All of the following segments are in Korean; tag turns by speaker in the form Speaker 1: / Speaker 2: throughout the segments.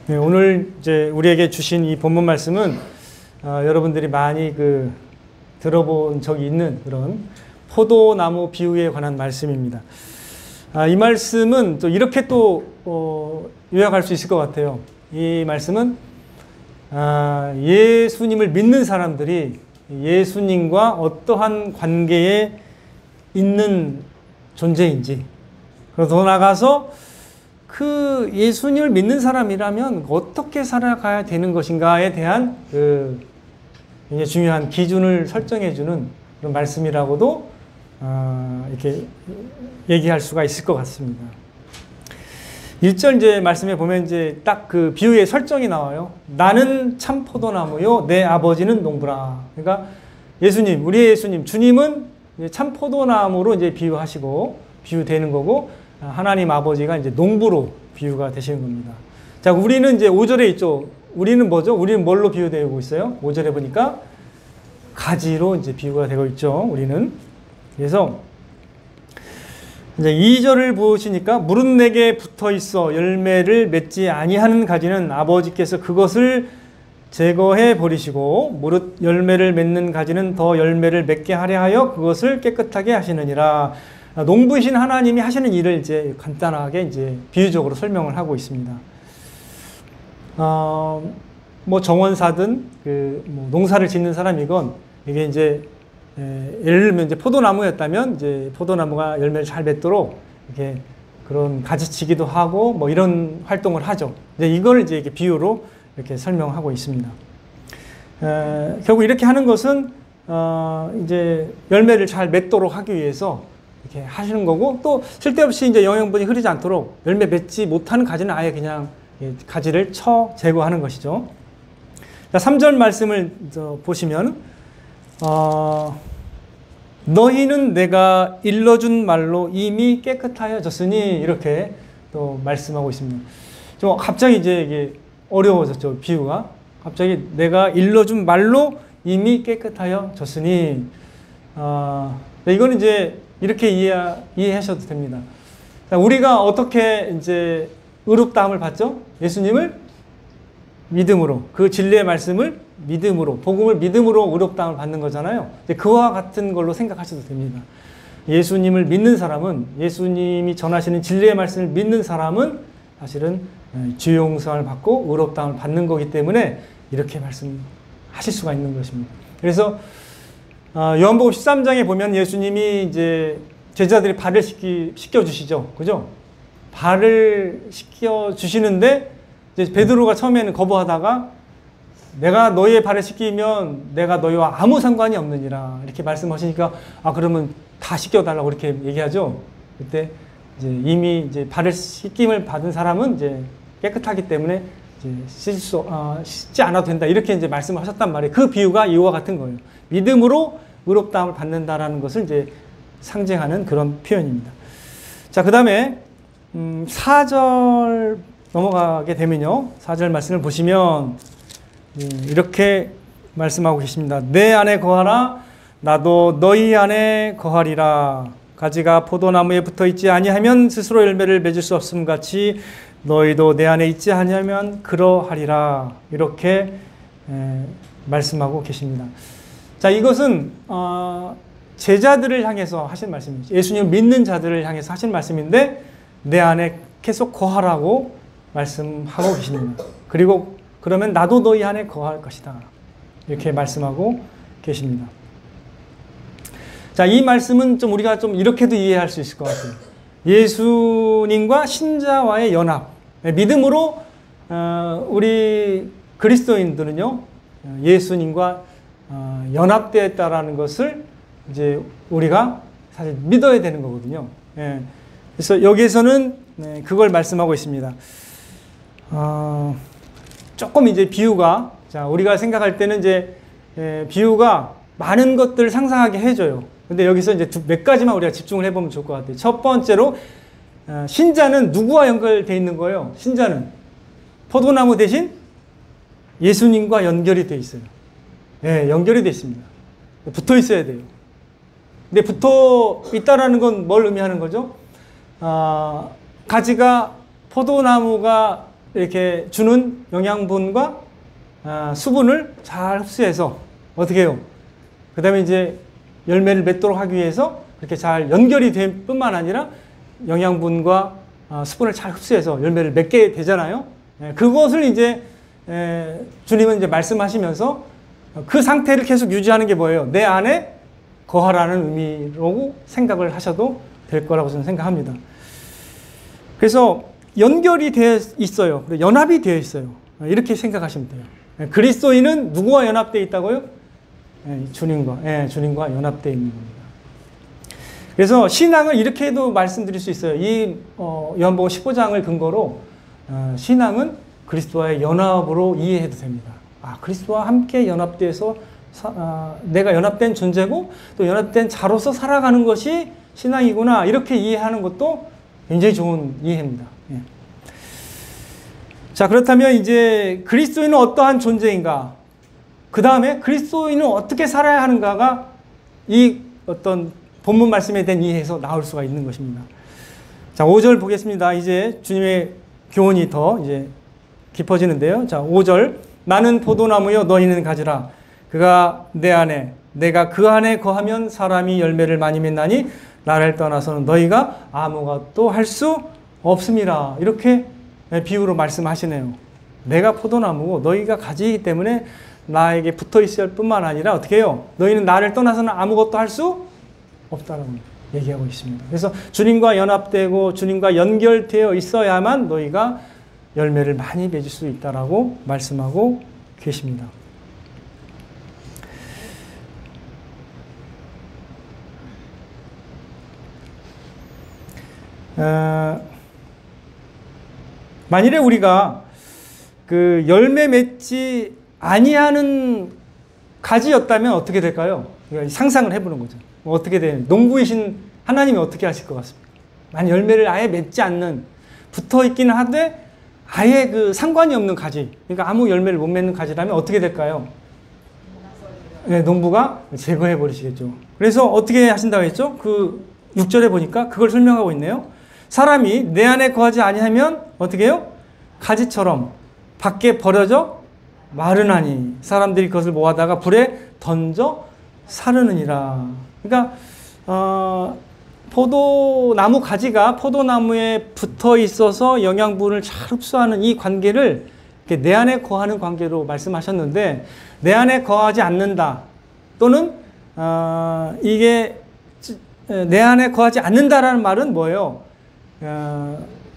Speaker 1: 네, 오늘 이제 우리에게 주신 이 본문 말씀은 여러분들이 많이 들어본 적이 있는 그런 포도나무 비유에 관한 말씀입니다. 이 말씀은 또 이렇게 요약할 수 있을 것 같아요. 이 말씀은 예수님을 믿는 사람들이 예수님과 어떠한 관계에 있는 존재인지, 그리고 더 나아가서 그 예수님을 믿는 사람이라면 어떻게 살아가야 되는 것인가에 대한 굉장히 중요한 기준을 설정해주는 그런 말씀이라고도 이렇게 얘기할 수가 있을 것 같습니다. 1절 이제 말씀에 보면 이제 딱 그 비유의 설정이 나와요. 나는 참 포도나무요, 내 아버지는 농부라. 그러니까 예수님, 우리의 예수님, 주님은 참 포도나무로 이제 비유되는 거고, 하나님 아버지가 이제 농부로 비유가 되시는 겁니다. 자, 우리는 이제 5절에 있죠. 우리는 뭐죠? 우리는 뭘로 비유되고 있어요? 5절에 보니까 가지로 이제 비유가 되고 있죠. 우리는. 그래서 이제 2절을 보시니까 물은 내게 붙어 있어 열매를 맺지 아니하는 가지는 아버지께서 그것을 제거해 버리시고 무릇 열매를 맺는 가지는 더 열매를 맺게 하려 하여 그것을 깨끗하게 하시느니라. 농부이신 하나님이 하시는 일을 이제 간단하게 이제 비유적으로 설명을 하고 있습니다. 뭐 정원사든 뭐 농사를 짓는 사람이건 이게 이제 예를 들면 이제 포도나무였다면 이제 포도나무가 열매를 잘 맺도록 이렇게 그런 가지치기도 하고 뭐 이런 활동을 하죠. 이제 이걸 이제 이렇게 비유로 이렇게 설명하고 있습니다. 결국 이렇게 하는 것은 이제 열매를 잘 맺도록 하기 위해서 이렇게 하시는 거고, 또 쓸데없이 이제 영양분이 흐르지 않도록 열매 맺지 못하는 가지는 아예 그냥 가지를 제거하는 것이죠. 자, 3절 말씀을 보시면 너희는 내가 일러준 말로 이미 깨끗하여졌으니 이렇게 또 말씀하고 있습니다. 좀 갑자기 이제 이게 어려워졌죠. 비유가 갑자기 내가 일러준 말로 이미 깨끗하여졌으니 이거는 이제 이렇게 이해하셔도 됩니다. 자, 우리가 어떻게 이제 의롭다함을 받죠? 예수님을 믿음으로, 그 진리의 말씀을 믿음으로, 복음을 믿음으로 의롭다함을 받는 거잖아요. 이제 그와 같은 걸로 생각하셔도 됩니다. 예수님을 믿는 사람은, 예수님이 전하시는 진리의 말씀을 믿는 사람은 사실은 죄 용서를 받고 의롭다함을 받는 거기 때문에 이렇게 말씀하실 수가 있는 것입니다. 그래서 요한복음 13장에 보면 예수님이 이제 제자들이 발을 씻겨 주시죠. 그죠? 발을 씻겨 주시는데 이제 베드로가 처음에는 거부하다가 내가 너희의 발을 씻기면 내가 너희와 아무 상관이 없느니라 이렇게 말씀하시니까 그러면 다 씻겨달라고 이렇게 얘기하죠. 그때 이제 이미 이제 발을 씻김을 받은 사람은 이제 깨끗하기 때문에 이제 씻지 않아도 된다 이렇게 이제 말씀을 하셨단 말이에요. 그 비유가 이와 같은 거예요. 믿음으로 의롭다함을 받는다라는 것을 이제 상징하는 그런 표현입니다. 자, 그 다음에 4절 넘어가게 되면요. 4절 말씀을 보시면 이렇게 말씀하고 계십니다. 내 안에 거하라 나도 너희 안에 거하리라. 가지가 포도나무에 붙어 있지 아니하면 스스로 열매를 맺을 수 없음 같이 너희도 내 안에 있지 아니하면 그러하리라. 이렇게 말씀하고 계십니다. 자, 이것은 제자들을 향해서 하신 말씀이죠. 예수님을 믿는 자들을 향해서 하신 말씀인데 내 안에 계속 거하라고 말씀하고 계십니다. 그리고 그러면 나도 너희 안에 거할 것이다. 이렇게 말씀하고 계십니다. 자, 이 말씀은 좀 우리가 좀 이렇게도 이해할 수 있을 것 같아요. 예수님과 신자와의 연합. 믿음으로 우리 그리스도인들은요, 예수님과 연합되었다라는 것을 이제 우리가 사실 믿어야 되는 거거든요. 그래서 여기에서는 그걸 말씀하고 있습니다. 조금 이제 비유가, 자, 우리가 생각할 때는 이제 비유가 많은 것들을 상상하게 해줘요. 근데 여기서 이제 몇 가지만 우리가 집중을 해보면 좋을 것 같아요. 첫 번째로, 신자는 누구와 연결되어 있는 거예요? 신자는 포도나무 대신 예수님과 연결이 되어 있어요. 연결이 되어 있습니다. 붙어 있어야 돼요. 근데 붙어 있다라는 건 뭘 의미하는 거죠? 가지가 포도나무가 이렇게 주는 영양분과 수분을 잘 흡수해서 어떻게 해요? 그 다음에 이제 열매를 맺도록 하기 위해서 그렇게 잘 연결이 될 뿐만 아니라 영양분과 수분을 잘 흡수해서 열매를 맺게 되잖아요. 그것을 이제 주님은 이제 말씀하시면서 그 상태를 계속 유지하는 게 뭐예요? 내 안에 거하라는 의미로 생각을 하셔도 될 거라고 저는 생각합니다. 그래서 연결이 되어 있어요. 연합이 되어 있어요. 이렇게 생각하시면 돼요. 그리스도인은 누구와 연합되어 있다고요? 주님과 연합되어 있는 겁니다. 그래서 신앙을 이렇게도 말씀드릴 수 있어요. 이 요한복음 15장을 근거로 신앙은 그리스도와의 연합으로 이해해도 됩니다. 그리스도와 함께 연합돼서 내가 연합된 존재고 또 연합된 자로서 살아가는 것이 신앙이구나, 이렇게 이해하는 것도 굉장히 좋은 이해입니다. 예. 자, 그렇다면 이제 그리스도인은 어떠한 존재인가, 그 다음에 그리스도인은 어떻게 살아야 하는가가 이 어떤 본문 말씀에 대한 이해에서 나올 수가 있는 것입니다. 자, 5절 보겠습니다. 이제 주님의 교훈이 더 이제 깊어지는데요. 자, 5절. 나는 포도나무요 너희는 가지라. 그가 내 안에 내가 그 안에 거하면 사람이 열매를 많이 맺나니 나를 떠나서는 너희가 아무것도 할 수 없음이라. 이렇게 비유로 말씀하시네요. 내가 포도나무고 너희가 가지이기 때문에 나에게 붙어 있을 뿐만 아니라 어떻게 해요? 너희는 나를 떠나서는 아무것도 할 수 없다라고 얘기하고 있습니다. 그래서 주님과 연합되고 주님과 연결되어 있어야만 너희가 열매를 많이 맺을 수 있다라고 말씀하고 계십니다. 만일에 우리가 그 열매 맺지 아니하는 가지였다면 어떻게 될까요? 상상을 해보는 거죠. 어떻게 돼요? 농부이신 하나님이 어떻게 하실 것 같습니까? 만약 열매를 아예 맺지 않는, 붙어 있기는 한데 아예 그 상관이 없는 가지, 그러니까 아무 열매를 못 맺는 가지라면 어떻게 될까요? 네, 농부가 제거해 버리시겠죠. 그래서 어떻게 하신다고 했죠? 그 6절에 보니까 그걸 설명하고 있네요. 사람이 내 안에 거하지 아니하면 어떻게 해요? 가지처럼 밖에 버려져 마르나니 사람들이 그것을 모아다가 불에 던져 사르느니라. 그러니까 포도나무 가지가 포도나무에 붙어 있어서 영양분을 잘 흡수하는 이 관계를 내 안에 거하는 관계로 말씀하셨는데, 내 안에 거하지 않는다 또는 이게 내 안에 거하지 않는다라는 말은 뭐예요?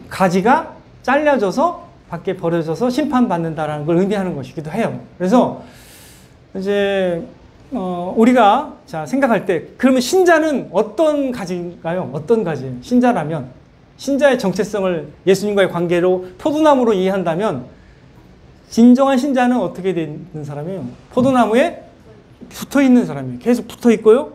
Speaker 1: 가지가 잘려져서 밖에 버려져서 심판받는다라는 걸 의미하는 것이기도 해요. 그래서 이제 우리가 자 생각할 때, 그러면 신자는 어떤 가지인가요? 어떤 가지예요? 신자라면, 신자의 정체성을 예수님과의 관계로 포도나무로 이해한다면 진정한 신자는 어떻게 되는 사람이에요? 포도나무에 붙어 있는 사람이에요. 계속 붙어 있고요.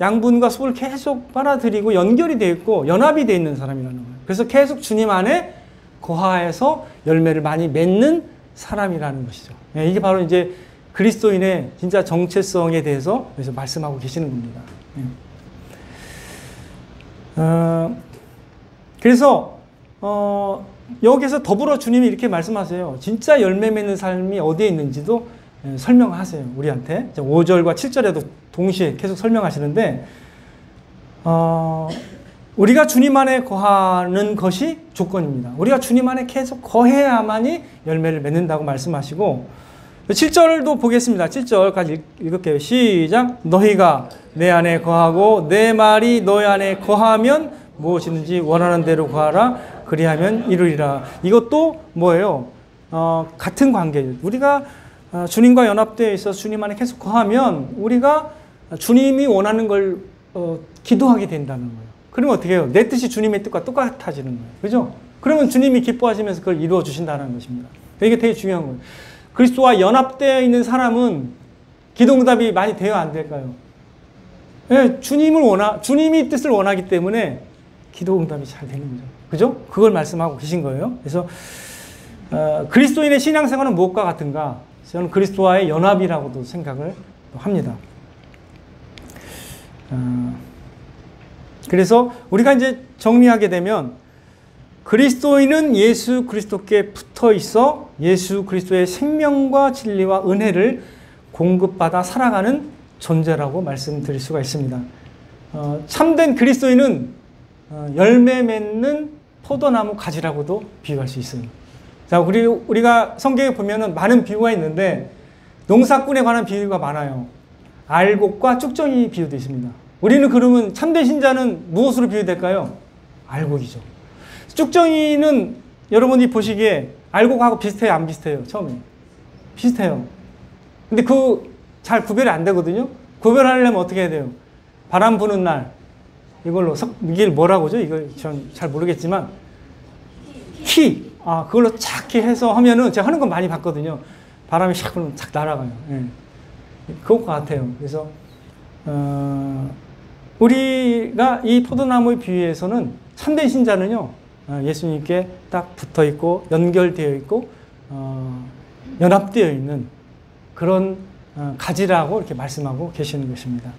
Speaker 1: 양분과 수분을 계속 빨아들이고 연결이 되어 있고 연합이 되어 있는 사람이라는 거예요. 그래서 계속 주님 안에 거하여서 열매를 많이 맺는 사람이라는 것이죠. 이게 바로 이제 그리스도인의 진짜 정체성에 대해서 그래서 말씀하고 계시는 겁니다. 그래서 여기서 더불어 주님이 이렇게 말씀하세요. 진짜 열매 맺는 삶이 어디에 있는지도 설명하세요. 우리한테 5절과 7절에도 동시에 계속 설명하시는데, 우리가 주님 안에 거하는 것이 조건입니다. 우리가 주님 안에 계속 거해야만이 열매를 맺는다고 말씀하시고, 7절도 보겠습니다. 7절까지 읽을게요. 시작. 너희가 내 안에 거하고 내 말이 너희 안에 거하면 무엇이든지 원하는 대로 구하라. 그리하면 이루리라. 이것도 뭐예요? 같은 관계예요. 우리가 주님과 연합되어 있어서 주님 안에 계속 거하면 우리가 주님이 원하는 걸 기도하게 된다는 거예요. 그러면 어떻게 해요? 내 뜻이 주님의 뜻과 똑같아지는 거예요. 그죠? 그러면 주님이 기뻐하시면서 그걸 이루어 주신다는 것입니다. 이게 되게 중요한 거예요. 그리스도와 연합되어 있는 사람은 기도응답이 많이 돼야 안 될까요? 네, 주님이 뜻을 원하기 때문에 기도응답이 잘 되는 거죠. 그죠? 그걸 말씀하고 계신 거예요. 그래서 그리스도인의 신앙생활은 무엇과 같은가? 저는 그리스도와의 연합이라고도 생각을 합니다. 그래서 우리가 이제 정리하게 되면 그리스도인은 예수 그리스도께 붙어 있어 예수 그리스도의 생명과 진리와 은혜를 공급받아 살아가는 존재라고 말씀드릴 수가 있습니다. 참된 그리스도인은 열매 맺는 포도나무 가지라고도 비유할 수 있어요. 자, 우리가 성경에 보면은 많은 비유가 있는데 농사꾼에 관한 비유가 많아요. 알곡과 쭉정이 비유도 있습니다. 우리는 그러면 참된 신자는 무엇으로 비유될까요? 알곡이죠. 쭉정이는 여러분이 보시기에 알곡하고 비슷해요, 안 비슷해요? 처음에 비슷해요. 근데 잘 구별이 안 되거든요. 구별하려면 어떻게 해야 돼요? 바람 부는 날 이걸로 이게 뭐라고 하죠? 이걸 전 잘 모르겠지만 그걸로 착히 해서 하면은 제가 하는 건 많이 봤거든요. 바람이 샥 불면 착 날아가요. 예. 그것 같아요. 그래서 우리가 이 포도나무의 비유에서는 참된 신자는요, 예수님께 딱 붙어 있고 연결되어 있고 연합되어 있는 그런 가지라고 이렇게 말씀하고 계시는 것입니다.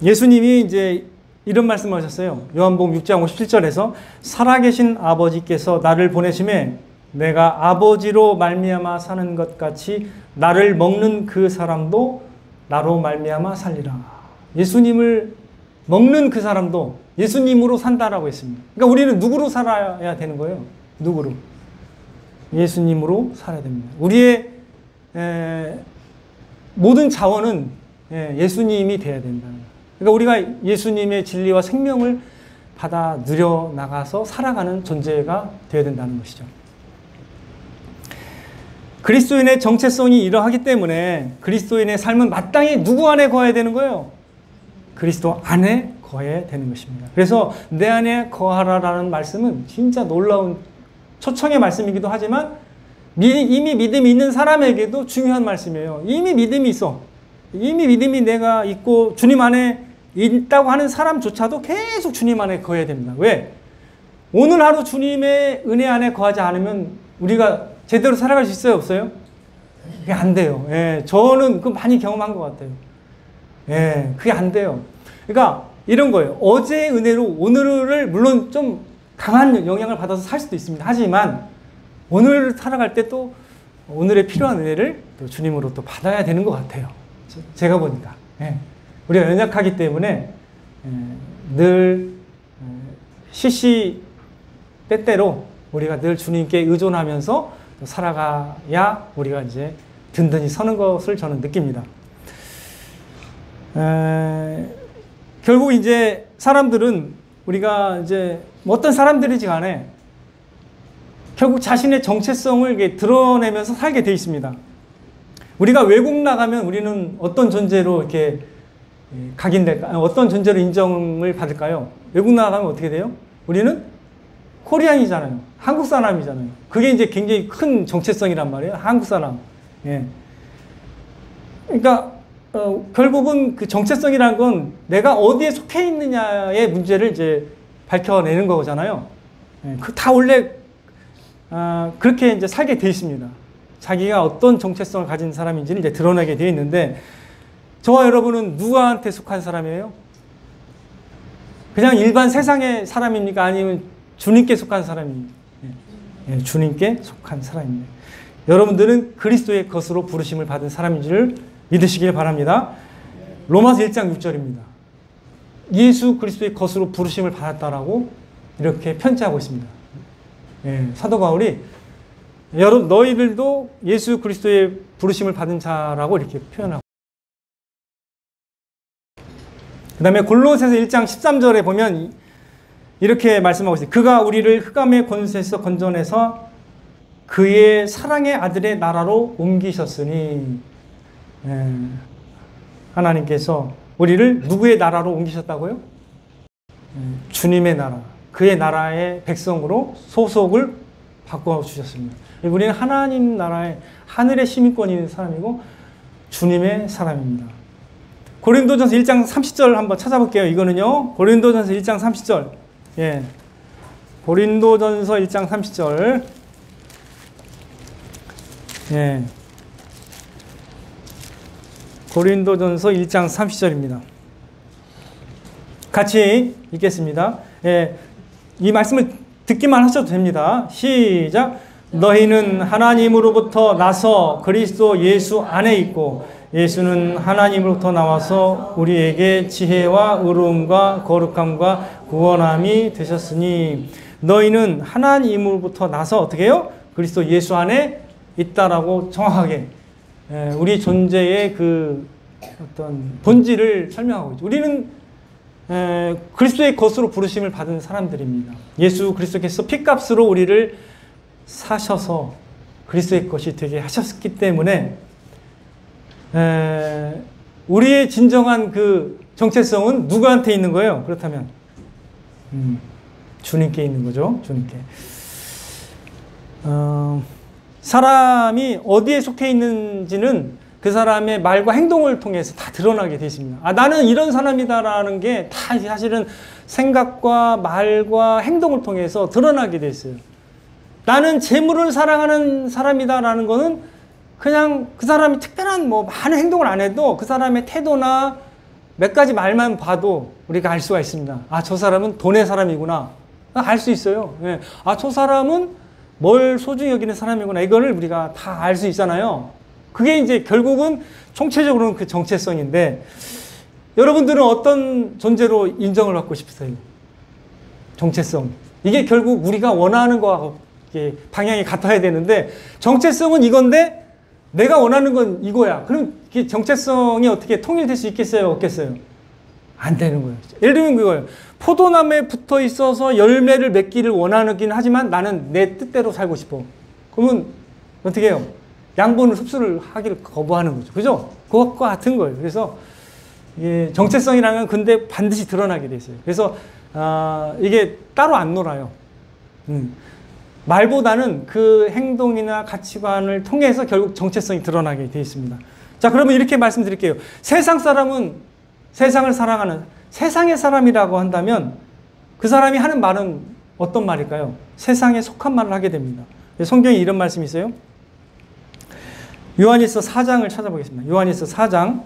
Speaker 1: 예수님이 이제 이런 말씀을 하셨어요. 요한복음 6장 57절에서 살아계신 아버지께서 나를 보내심에 내가 아버지로 말미암아 사는 것 같이 나를 먹는 그 사람도 나로 말미암아 살리라. 예수님을 먹는 그 사람도 예수님으로 산다라고 했습니다. 그러니까 우리는 누구로 살아야 되는 거예요? 누구로? 예수님으로 살아야 됩니다. 우리의 모든 자원은 예수님이 돼야 된다는 거예요. 그러니까 우리가 예수님의 진리와 생명을 받아 누려 나가서 살아가는 존재가 되어야 된다는 것이죠. 그리스도인의 정체성이 이러하기 때문에 그리스도인의 삶은 마땅히 누구 안에 거해야 되는 거예요? 그리스도 안에 거해야 되는 것입니다. 그래서 내 안에 거하라라는 말씀은 진짜 놀라운 초청의 말씀이기도 하지만 이미 믿음이 있는 사람에게도 중요한 말씀이에요. 이미 믿음이 있어. 이미 믿음이 내가 있고 주님 안에 있다고 하는 사람조차도 계속 주님 안에 거해야 됩니다. 왜? 오늘 하루 주님의 은혜 안에 거하지 않으면 우리가 제대로 살아갈 수 있어요? 없어요? 그게 안 돼요. 예, 저는 그 많이 경험한 것 같아요. 예, 그게 안 돼요. 그러니까 이런 거예요. 어제의 은혜로 오늘을 물론 좀 강한 영향을 받아서 살 수도 있습니다. 하지만 오늘 살아갈 때 또 오늘의 필요한 은혜를 또 주님으로 또 받아야 되는 것 같아요. 제가 보니까. 예, 우리가 연약하기 때문에 늘 시시 때때로 우리가 늘 주님께 의존하면서 살아가야 우리가 이제 든든히 서는 것을 저는 느낍니다. 결국 이제 사람들은 우리가 이제 어떤 사람들이지 간에 결국 자신의 정체성을 이렇게 드러내면서 살게 돼 있습니다. 우리가 외국 나가면 우리는 어떤 존재로 이렇게 각인될까? 어떤 존재로 인정을 받을까요? 외국 나가면 어떻게 돼요? 우리는 코리안이잖아요. 한국 사람이잖아요. 그게 이제 굉장히 큰 정체성이란 말이에요. 한국 사람. 예. 그러니까 결국은 그 정체성이라는 건 내가 어디에 속해 있느냐의 문제를 이제 밝혀내는 거잖아요. 예. 그 다 원래 그렇게 이제 살게 돼 있습니다. 자기가 어떤 정체성을 가진 사람인지를 이제 드러내게 되어 있는데 저와 여러분은 누구한테 속한 사람이에요? 그냥 일반 세상의 사람입니까? 아니면 주님께 속한 사람입니까? 예, 주님께 속한 사람입니다. 여러분들은 그리스도의 것으로 부르심을 받은 사람인 줄 믿으시길 바랍니다. 로마서 1장 6절입니다. 예수 그리스도의 것으로 부르심을 받았다라고 이렇게 편지하고 있습니다. 예, 사도 바울이 너희들도 예수 그리스도의 부르심을 받은 자라고 이렇게 표현하고 그 다음에 골로새서 1장 13절에 보면 이렇게 말씀하고 있어요. 그가 우리를 흑암의 권세에서 건져내서 그의 사랑의 아들의 나라로 옮기셨으니 하나님께서 우리를 누구의 나라로 옮기셨다고요? 주님의 나라, 그의 나라의 백성으로 소속을 바꿔주셨습니다. 우리는 하나님 나라의 하늘의 시민권이 있는 사람이고 주님의 사람입니다. 고린도전서 1장 30절 한번 찾아볼게요. 이거는요. 고린도전서 1장 30절. 예. 고린도전서 1장 30절. 예. 고린도전서 1장 30절입니다. 같이 읽겠습니다. 이 말씀을 듣기만 하셔도 됩니다. 시작. 너희는 하나님으로부터 나서 그리스도 예수 안에 있고 예수는 하나님으로부터 나와서 우리에게 지혜와 의로움과 거룩함과 구원함이 되셨으니 너희는 하나님으로부터 나서 어떻게 해요? 그리스도 예수 안에 있다라고 정확하게 우리 존재의 그 어떤 본질을 설명하고 있죠. 우리는 그리스도의 것으로 부르심을 받은 사람들입니다. 예수 그리스도께서 피값으로 우리를 사셔서 그리스도의 것이 되게 하셨기 때문에 우리의 진정한 그 정체성은 누구한테 있는 거예요? 그렇다면 주님께 있는 거죠. 주님께. 사람이 어디에 속해 있는지는 그 사람의 말과 행동을 통해서 다 드러나게 되어 있습니다. 나는 이런 사람이다라는 게 다 사실은 생각과 말과 행동을 통해서 드러나게 되어 있어요. 나는 재물을 사랑하는 사람이다라는 거는 그냥 그 사람이 특별한 많은 행동을 안 해도 그 사람의 태도나 몇 가지 말만 봐도 우리가 알 수가 있습니다. 저 사람은 돈의 사람이구나. 알 수 있어요. 저 사람은 뭘 소중히 여기는 사람이구나. 이거를 우리가 다 알 수 있잖아요. 그게 이제 결국은 총체적으로는 그 정체성인데 여러분들은 어떤 존재로 인정을 받고 싶으세요? 정체성. 이게 결국 우리가 원하는 거와 방향이 같아야 되는데 정체성은 이건데 내가 원하는 건 이거야. 그럼 정체성이 어떻게 통일될 수 있겠어요? 없겠어요? 안 되는 거예요. 예를 들면 그거예요. 포도나무에 붙어 있어서 열매를 맺기를 원하긴 하지만 나는 내 뜻대로 살고 싶어. 그러면 어떻게 해요? 양분을 흡수를 하기를 거부하는 거죠. 그죠? 그것과 같은 거예요. 그래서 이게 정체성이라는 건 근데 반드시 드러나게 돼 있어요. 그래서 이게 따로 안 놀아요. 말보다는 그 행동이나 가치관을 통해서 결국 정체성이 드러나게 돼 있습니다. 자, 그러면 이렇게 말씀드릴게요. 세상 사람은 세상을 사랑하는 세상의 사람이라고 한다면 그 사람이 하는 말은 어떤 말일까요? 세상에 속한 말을 하게 됩니다. 성경에 이런 말씀이 있어요. 요한일서 4장을 찾아보겠습니다. 요한일서 4장.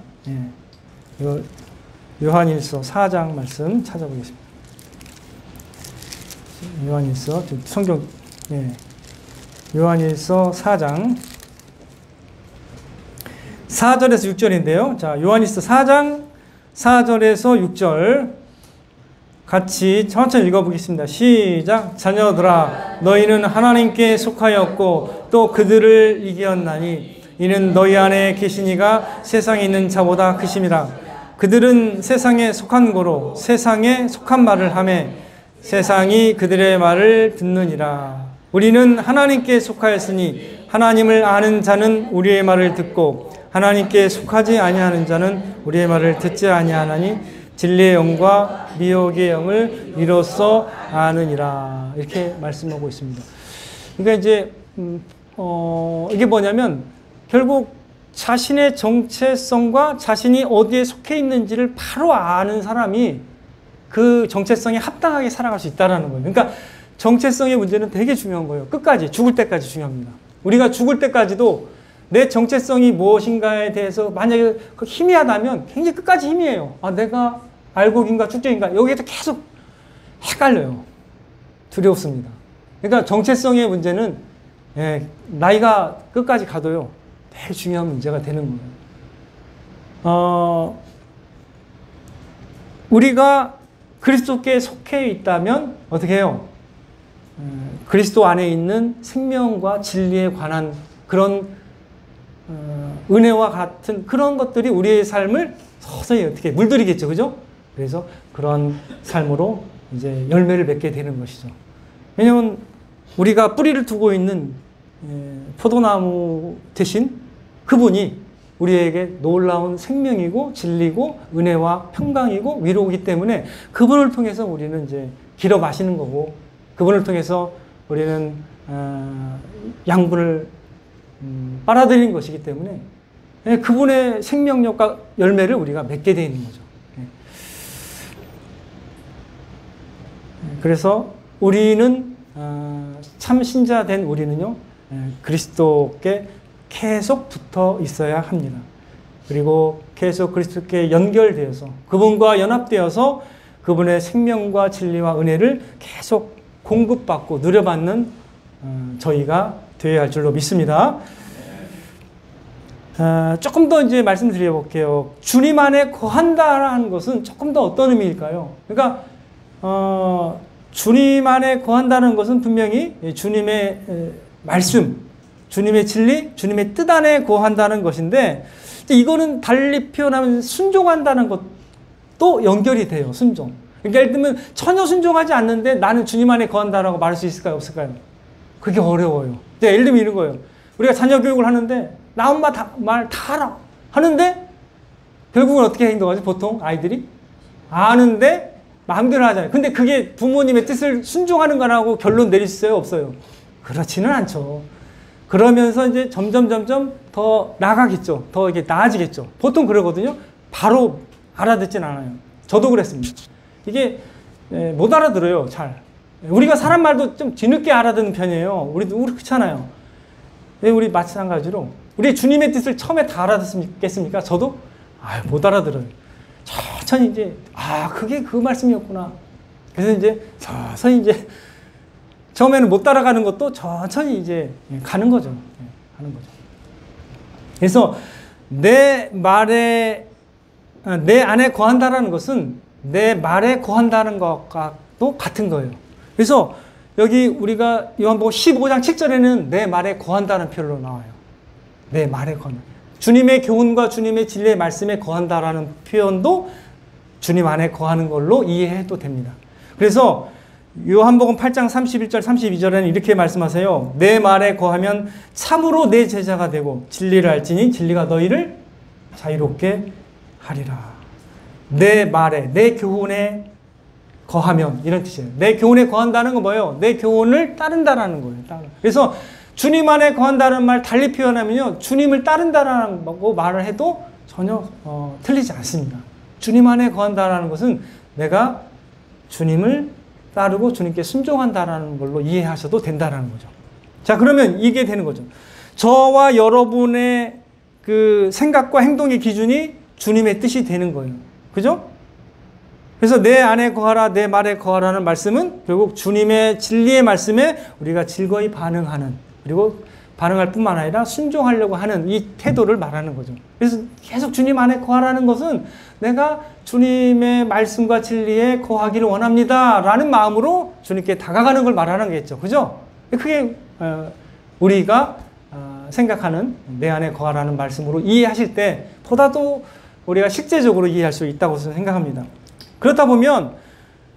Speaker 1: 요한일서 4장 말씀 찾아보겠습니다. 요한일서 성경 요한일서 4장 4절에서 6절인데요. 자, 요한일서 4장 4절에서 6절 같이 천천히 읽어보겠습니다. 시작. 자녀들아 너희는 하나님께 속하였고 또 그들을 이기었나니 이는 너희 안에 계신 이가 세상에 있는 자보다 크심이라. 그들은 세상에 속한 거로 세상에 속한 말을 하며 세상이 그들의 말을 듣느니라. 우리는 하나님께 속하였으니 하나님을 아는 자는 우리의 말을 듣고 하나님께 속하지 아니하는 자는 우리의 말을 듣지 아니하나니 진리의 영과 미혹의 영을 이로써 아느니라. 이렇게 말씀하고 있습니다. 그러니까 이제 이게 뭐냐면 결국 자신의 정체성과 자신이 어디에 속해 있는지를 바로 아는 사람이 그 정체성에 합당하게 살아갈 수 있다는 거예요. 그러니까 정체성의 문제는 되게 중요한 거예요. 끝까지, 죽을 때까지 중요합니다. 우리가 죽을 때까지도 내 정체성이 무엇인가에 대해서 만약에 희미하다면 굉장히 끝까지 희미해요. 내가 알곡인가 축적인가 여기에서 계속 헷갈려요. 두렵습니다. 그러니까 정체성의 문제는 나이가 끝까지 가도요. 되게 중요한 문제가 되는 거예요. 우리가 그리스도께 속해 있다면 어떻게 해요? 그리스도 안에 있는 생명과 진리에 관한 그런 은혜와 같은 그런 것들이 우리의 삶을 서서히 어떻게 물들이겠죠, 그죠? 그래서 그런 삶으로 이제 열매를 맺게 되는 것이죠. 왜냐하면 우리가 뿌리를 두고 있는 포도나무 대신 그분이 우리에게 놀라운 생명이고 진리고 은혜와 평강이고 위로이기 때문에 그분을 통해서 우리는 이제 길어 마시는 거고 그분을 통해서 우리는 양분을 빨아들이는 것이기 때문에 그분의 생명력과 열매를 우리가 맺게 되어 있는 거죠. 그래서 우리는 참 신자된 우리는요 그리스도께 계속 붙어 있어야 합니다. 그리고 계속 그리스도께 연결되어서 그분과 연합되어서 그분의 생명과 진리와 은혜를 계속 공급받고 누려받는 저희가 되어야 할 줄로 믿습니다. 조금 더 이제 말씀드려 볼게요. 주님 안에 거한다라는 것은 조금 더 어떤 의미일까요? 그러니까 주님 안에 거한다는 것은 분명히 주님의 말씀, 주님의 진리, 주님의 뜻 안에 거한다는 것인데, 이거는 달리 표현하면 순종한다는 것도 연결이 돼요. 순종. 그러니까 예를 들면 전혀 순종하지 않는데 나는 주님 안에 거한다라고 말할 수 있을까요? 없을까요? 그게 어려워요. 예를 들면 이런 거예요. 우리가 자녀 교육을 하는데 나 엄마 말 다 알아 하는데 결국은 어떻게 행동하지? 보통 아이들이 아는데 마음대로 하잖아요. 근데 그게 부모님의 뜻을 순종하는 거라고 결론 내릴 수 있어요? 없어요? 그렇지는 않죠. 그러면서 이제 점점 더 나아가겠죠. 더 이게 나아지겠죠. 보통 그러거든요. 바로 알아듣진 않아요. 저도 그랬습니다. 이게 못 알아들어요. 잘. 우리가 사람 말도 좀 뒤늦게 알아듣는 편이에요. 우리 그렇잖아요. 우리 마찬가지로 우리 주님의 뜻을 처음에 다 알아듣겠습니까? 저도 못 알아들어요. 천천히 이제 그게 그 말씀이었구나. 그래서 이제 서서히 이제 처음에는 못 따라가는 것도 천천히 이제 가는 거죠. 가는 거죠. 그래서 내 안에 거한다라는 것은 내 말에 거한다는 것과도 같은 거예요. 그래서 여기 우리가 요한복음 15장 7절에는 내 말에 거한다는 표현으로 나와요. 내 말에 거한다. 주님의 교훈과 주님의 진리의 말씀에 거한다라는 표현도 주님 안에 거하는 걸로 이해해도 됩니다. 그래서 요한복음 8장 31절 32절에는 이렇게 말씀하세요. 내 말에 거하면 참으로 내 제자가 되고 진리를 알지니 진리가 너희를 자유롭게 하리라. 내 말에, 내 교훈에 거하면, 이런 뜻이에요. 내 교훈에 거한다는 건 뭐예요? 내 교훈을 따른다라는 거예요. 그래서 주님 안에 거한다는 말 달리 표현하면요, 주님을 따른다라는 거 말을 해도 전혀 틀리지 않습니다. 주님 안에 거한다라는 것은 내가 주님을 따르고 주님께 순종한다라는 걸로 이해하셔도 된다라는 거죠. 자, 그러면 이게 되는 거죠. 저와 여러분의 그 생각과 행동의 기준이 주님의 뜻이 되는 거예요. 그죠? 그래서 내 안에 거하라, 내 말에 거하라는 말씀은 결국 주님의 진리의 말씀에 우리가 즐거이 반응하는, 그리고 반응할 뿐만 아니라 순종하려고 하는 이 태도를 말하는 거죠. 그래서 계속 주님 안에 거하라는 것은 내가 주님의 말씀과 진리에 거하기를 원합니다 라는 마음으로 주님께 다가가는 걸 말하는 거겠죠. 그죠? 그게 우리가 생각하는 내 안에 거하라는 말씀으로 이해하실 때 보다도 우리가 실제적으로 이해할 수 있다고 생각합니다. 그렇다 보면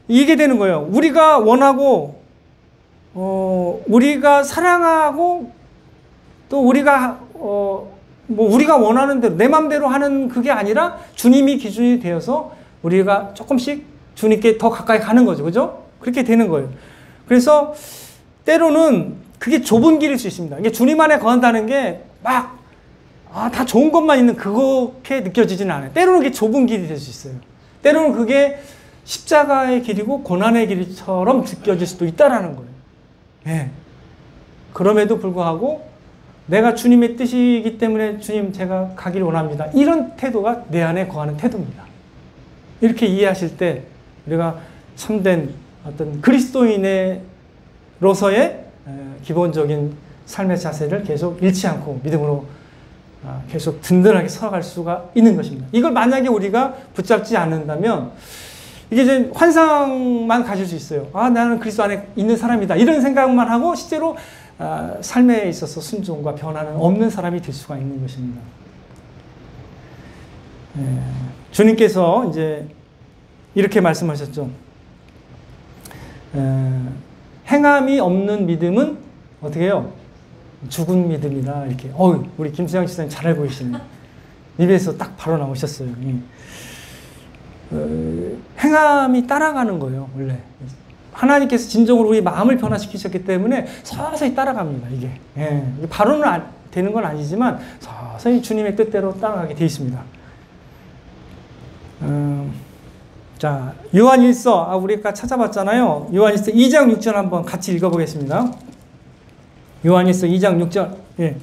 Speaker 1: 이게 되는 거예요. 우리가 원하고 우리가 사랑하고 또 우리가 우리가 원하는 대로 내 마음대로 하는 그게 아니라 주님이 기준이 되어서 우리가 조금씩 주님께 더 가까이 가는 거죠. 그죠? 그렇게 되는 거예요. 그래서 때로는 그게 좁은 길일 수 있습니다. 이게 주님 안에 거한다는 게 막 다 좋은 것만 있는 그렇게 느껴지지는 않아요. 때로는 그게 좁은 길이 될 수 있어요. 때로는 그게 십자가의 길이고 고난의 길처럼 느껴질 수도 있다라는 거예요. 예. 그럼에도 불구하고 내가 주님의 뜻이기 때문에 주님 제가 가기를 원합니다. 이런 태도가 내 안에 거하는 태도입니다. 이렇게 이해하실 때 우리가 참된 어떤 그리스도인으로서의 기본적인 삶의 자세를 계속 잃지 않고 믿음으로 계속 든든하게 서갈 수가 있는 것입니다. 이걸 만약에 우리가 붙잡지 않는다면 이게 이제 환상만 가질 수 있어요. 나는 그리스도 안에 있는 사람이다. 이런 생각만 하고 실제로 삶에 있어서 순종과 변화는 없는 사람이 될 수가 있는 것입니다. 주님께서 이제 이렇게 말씀하셨죠. 행함이 없는 믿음은 어떻게 해요? 죽은 믿음이다. 이렇게. 우리 김수영 지사님 잘 알고 계시네요. 입에서 딱 바로 나오셨어요. 행함이 따라가는 거예요, 원래. 하나님께서 진정으로 우리 마음을 변화시키셨기 때문에 서서히 따라갑니다, 이게. 바로는 되는 건 아니지만 서서히 주님의 뜻대로 따라가게 되어 있습니다. 자, 요한일서, 우리가 찾아봤잖아요. 요한일서 2장 6절 한번 같이 읽어보겠습니다. 요한일서 2장 6절. 예.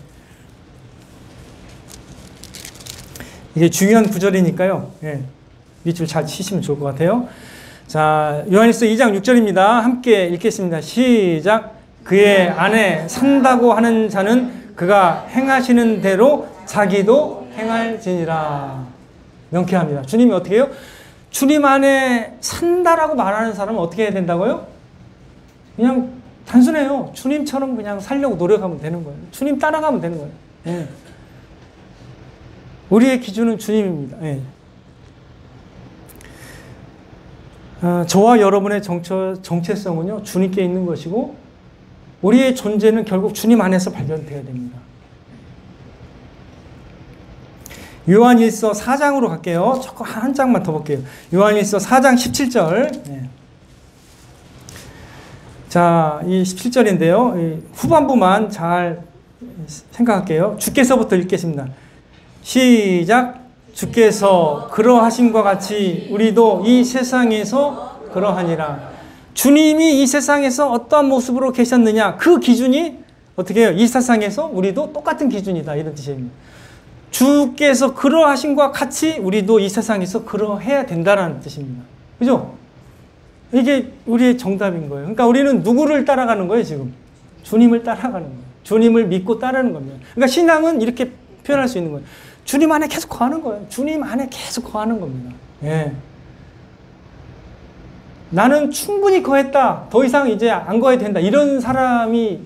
Speaker 1: 이게 중요한 구절이니까요. 예. 밑줄 잘 치시면 좋을 것 같아요. 자, 요한일서 2장 6절입니다. 함께 읽겠습니다. 시작. 그의 안에 산다고 하는 자는 그가 행하시는 대로 자기도 행할지니라. 명쾌합니다. 주님이 어떻게 해요? 주님 안에 산다라고 말하는 사람은 어떻게 해야 된다고요? 그냥 단순해요. 주님처럼 그냥 살려고 노력하면 되는 거예요. 주님 따라가면 되는 거예요. 예. 우리의 기준은 주님입니다. 예. 저와 여러분의 정체성은요, 주님께 있는 것이고, 우리의 존재는 결국 주님 안에서 발견되어야 됩니다. 요한일서 4장으로 갈게요. 조금 한 장만 더 볼게요. 요한일서 4장 17절. 네. 자, 이 17절인데요. 이 후반부만 잘 생각할게요. 주께서부터 읽겠습니다. 시작. 주께서 그러하심과 같이 우리도 이 세상에서 그러하니라. 주님이 이 세상에서 어떠한 모습으로 계셨느냐, 그 기준이 어떻게 해요? 이 세상에서 우리도 똑같은 기준이다, 이런 뜻입니다. 주께서 그러하심과 같이 우리도 이 세상에서 그러해야 된다는 뜻입니다. 그죠? 이게 우리의 정답인 거예요. 그러니까 우리는 누구를 따라가는 거예요, 지금? 주님을 따라가는 거예요. 주님을 믿고 따르는 겁니다. 그러니까 신앙은 이렇게 표현할 수 있는 거예요. 주님 안에 계속 거하는 거예요. 주님 안에 계속 거하는 겁니다. 예. 나는 충분히 거했다. 더 이상 이제 안 거해도 된다. 이런 사람이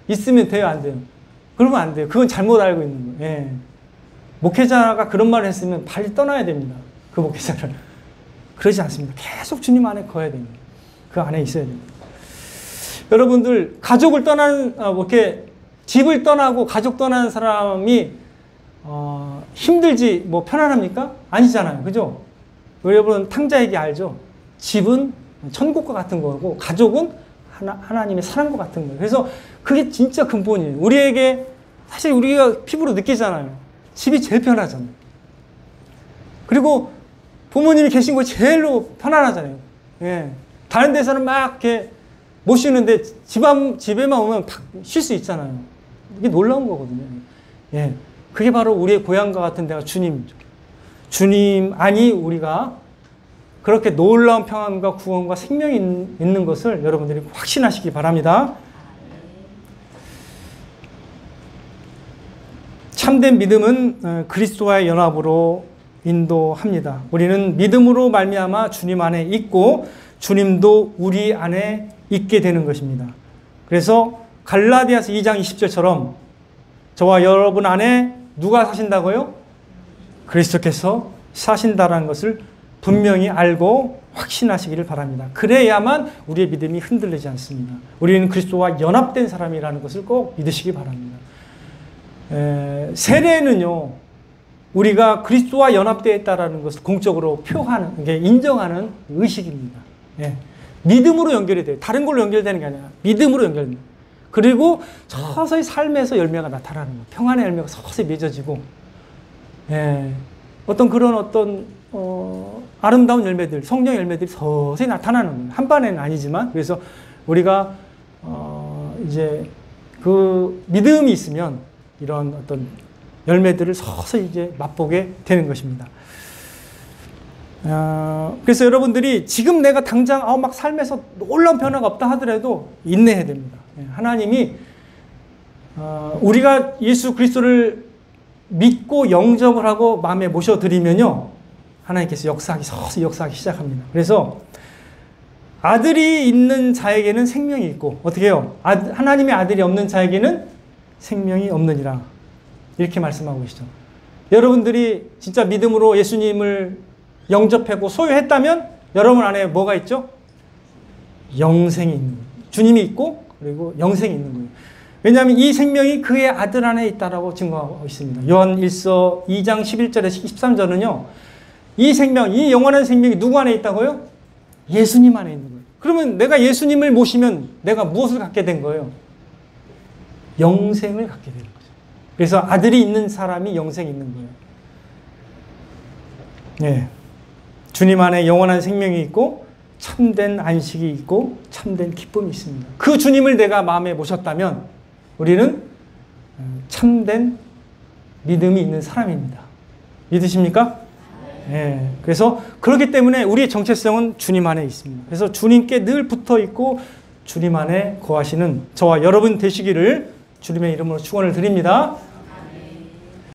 Speaker 1: 있으면 돼요, 안 돼요? 그러면 안 돼요. 그건 잘못 알고 있는 거예요. 예. 목회자가 그런 말을 했으면 빨리 떠나야 됩니다. 그 목회자를. 그러지 않습니다. 계속 주님 안에 거해야 됩니다. 그 안에 있어야 됩니다. 여러분들, 가족을 떠나는, 이렇게 집을 떠나고 가족 떠나는 사람이 힘들지 뭐 편안합니까? 아니잖아요. 그죠? 여러분 탕자 얘기 알죠? 집은 천국과 같은 거고 가족은 하나님의 사랑과 같은 거예요. 그래서 그게 진짜 근본이에요. 우리에게 사실 우리가 피부로 느끼잖아요. 집이 제일 편하잖아요. 그리고 부모님이 계신 곳이 제일로 편안하잖아요. 예. 다른 데서는 막 이렇게 못 쉬는데 집에만 오면 쉴 수 있잖아요. 이게 놀라운 거거든요. 예. 그게 바로 우리의 고향과 같은 데가 주님이죠. 주님 안이 우리가 그렇게 놀라운 평안과 구원과 생명이 있는 것을 여러분들이 확신하시기 바랍니다. 참된 믿음은 그리스도와의 연합으로 인도합니다. 우리는 믿음으로 말미암아 주님 안에 있고 주님도 우리 안에 있게 되는 것입니다. 그래서 갈라디아서 2장 20절처럼 저와 여러분 안에 누가 사신다고요? 그리스도께서 사신다라는 것을 분명히 알고 확신하시기를 바랍니다. 그래야만 우리의 믿음이 흔들리지 않습니다. 우리는 그리스도와 연합된 사람이라는 것을 꼭 믿으시기 바랍니다. 세례는요, 우리가 그리스도와 연합되어 있다는 것을 공적으로 표하는, 인정하는 의식입니다. 예. 믿음으로 연결이 돼요. 다른 걸로 연결되는 게 아니라 믿음으로 연결됩니다. 그리고 서서히 삶에서 열매가 나타나는 거예요. 평안의 열매가 서서히 맺어지고, 예. 어떤 아름다운 열매들, 성령 열매들이 서서히 나타나는 거예요. 한 번에는 아니지만. 그래서 우리가 이제 그 믿음이 있으면 이런 어떤 열매들을 서서히 이제 맛보게 되는 것입니다. 그래서 여러분들이 지금 내가 당장 막 삶에서 놀라운 변화가 없다 하더라도 인내해야 됩니다. 하나님이 우리가 예수 그리스도를 믿고 영접을 하고 마음에 모셔드리면요, 하나님께서 서서히 역사하기 시작합니다. 그래서 아들이 있는 자에게는 생명이 있고, 어떻게 해요? 하나님의 아들이 없는 자에게는 생명이 없느니라. 이렇게 말씀하고 계시죠. 여러분들이 진짜 믿음으로 예수님을 영접하고 소유했다면 여러분 안에 뭐가 있죠? 영생이 있는 거예요. 주님이 있고 그리고 영생이 있는 거예요. 왜냐하면 이 생명이 그의 아들 안에 있다라고 증거하고 있습니다. 요한일서 2장 11절에서 13절은요. 이 생명, 이 영원한 생명이 누구 안에 있다고요? 예수님 안에 있는 거예요. 그러면 내가 예수님을 모시면 내가 무엇을 갖게 된 거예요? 영생을 갖게 되는 거죠. 그래서 아들이 있는 사람이 영생이 있는 거예요. 네. 주님 안에 영원한 생명이 있고 참된 안식이 있고 참된 기쁨이 있습니다. 그 주님을 내가 마음에 모셨다면 우리는 참된 믿음이 있는 사람입니다. 믿으십니까? 예, 그래서 그렇기 때문에 우리의 정체성은 주님 안에 있습니다. 그래서 주님께 늘 붙어 있고 주님 안에 거하시는 저와 여러분 되시기를 주님의 이름으로 축원을 드립니다.